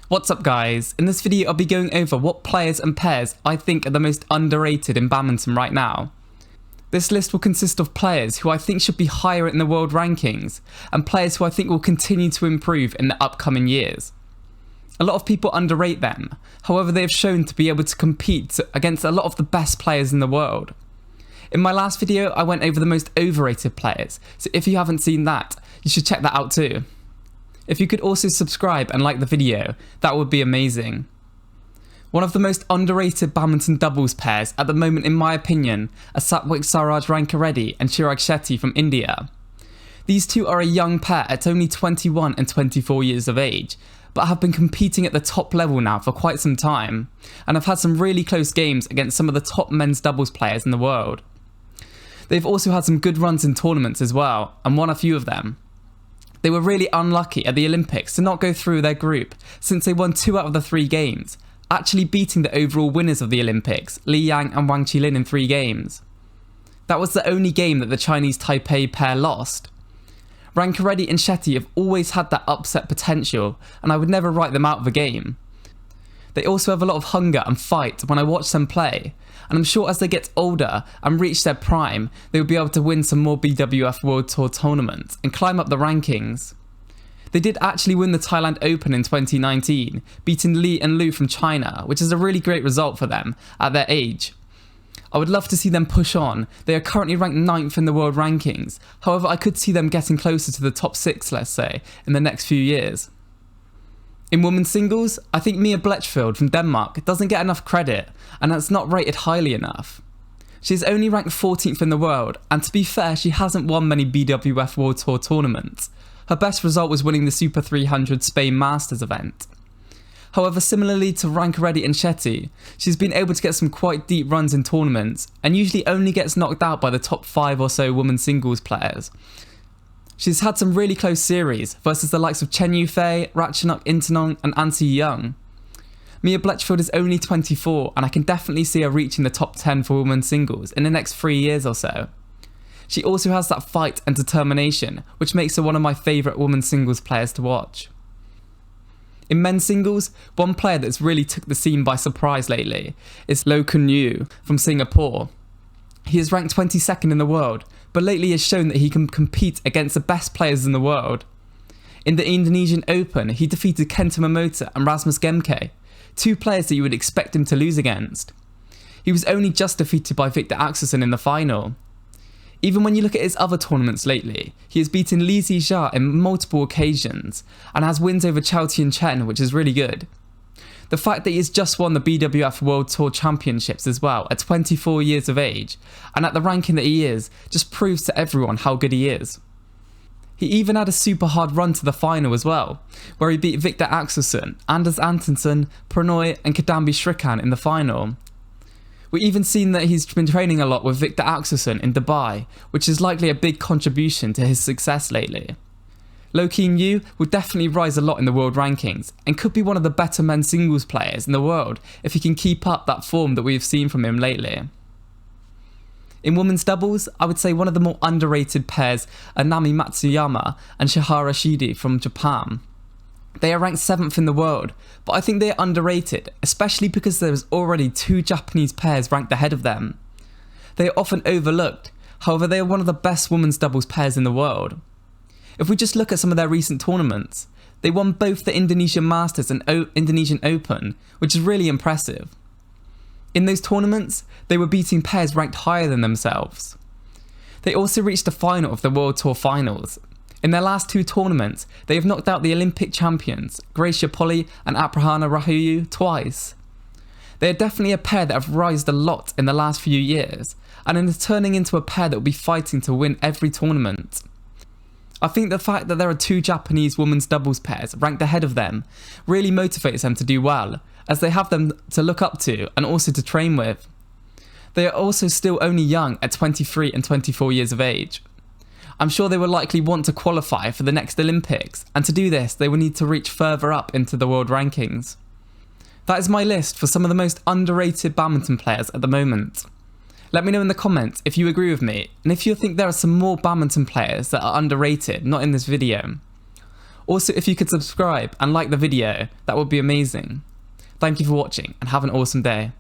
What's up guys, in this video I'll be going over what players and pairs I think are the most underrated in badminton right now. This list will consist of players who I think should be higher in the world rankings, and players who I think will continue to improve in the upcoming years. A lot of people underrate them, however they have shown to be able to compete against a lot of the best players in the world. In my last video I went over the most overrated players, so if you haven't seen that, you should check that out too. If you could also subscribe and like the video, that would be amazing. One of the most underrated badminton doubles pairs at the moment in my opinion are Satwik Sairaj Rankireddy and Chirag Shetty from India. These two are a young pair at only 21 and 24 years of age, but have been competing at the top level now for quite some time, and have had some really close games against some of the top men's doubles players in the world. They've also had some good runs in tournaments as well, and won a few of them. They were really unlucky at the Olympics to not go through their group, since they won 2 out of the 3 games, actually beating the overall winners of the Olympics, Li Yang and Wang Qilin, in 3 games. That was the only game that the Chinese Taipei pair lost. Rankireddy and Shetty have always had that upset potential, and I would never write them out of a game. They also have a lot of hunger and fight when I watch them play, and I'm sure as they get older and reach their prime, they will be able to win some more BWF World Tour tournaments and climb up the rankings. They did actually win the Thailand Open in 2019, beating Li and Lu from China, which is a really great result for them at their age. I would love to see them push on. They are currently ranked 9th in the world rankings, however I could see them getting closer to the top 6, let's say, in the next few years. In women's singles, I think Mia Blechfield from Denmark doesn't get enough credit, and that's not rated highly enough. She's only ranked 14th in the world, and to be fair, she hasn't won many BWF World Tour tournaments. Her best result was winning the Super 300 Spain Masters event. However, similarly to Rankireddy and Shetty, she's been able to get some quite deep runs in tournaments, and usually only gets knocked out by the top 5 or so women's singles players. She's had some really close series versus the likes of Chen Yufei, Ratchanok Intanong and An Si Young. Mia Blechfield is only 24, and I can definitely see her reaching the top 10 for women's singles in the next 3 years or so. She also has that fight and determination, which makes her one of my favourite women's singles players to watch. In men's singles, one player that's really took the scene by surprise lately is Lo Kun Yu from Singapore. He is ranked 22nd in the world, but lately has shown that he can compete against the best players in the world. In the Indonesian Open, he defeated Kenta Momota and Rasmus Gemke, 2 players that you would expect him to lose against. He was only just defeated by Victor Axelsen in the final. Even when you look at his other tournaments lately, he has beaten Li Zijia in multiple occasions, and has wins over Chao Tien Chen, which is really good. The fact that he has just won the BWF World Tour Championships as well at 24 years of age, and at the ranking that he is, just proves to everyone how good he is. He even had a super hard run to the final as well, where he beat Victor Axelsen, Anders Antonsen, Pranoy and Kadambi Shrikant in the final. We've even seen that he's been training a lot with Victor Axelsen in Dubai, which is likely a big contribution to his success lately. Lo Kun Yu will definitely rise a lot in the world rankings, and could be one of the better men's singles players in the world if he can keep up that form that we have seen from him lately. In women's doubles, I would say one of the more underrated pairs are Nami Matsuyama and Shihara Shidi from Japan. They are ranked 7th in the world, but I think they are underrated, especially because there is already 2 Japanese pairs ranked ahead of them. They are often overlooked, however they are one of the best women's doubles pairs in the world. If we just look at some of their recent tournaments, they won both the Indonesian Masters and Indonesian Open, which is really impressive. In those tournaments, they were beating pairs ranked higher than themselves. They also reached the final of the World Tour Finals. In their last 2 tournaments, they have knocked out the Olympic champions, Gracia Polli and Aprahana Rahayu, twice. They are definitely a pair that have rised a lot in the last few years, and are turning into a pair that will be fighting to win every tournament. I think the fact that there are 2 Japanese women's doubles pairs ranked ahead of them really motivates them to do well, as they have them to look up to and also to train with. They are also still only young at 23 and 24 years of age. I'm sure they will likely want to qualify for the next Olympics, and to do this they will need to reach further up into the world rankings. That is my list for some of the most underrated badminton players at the moment. Let me know in the comments if you agree with me, and if you think there are some more badminton players that are underrated not in this video. Also, if you could subscribe and like the video, that would be amazing. Thank you for watching and have an awesome day.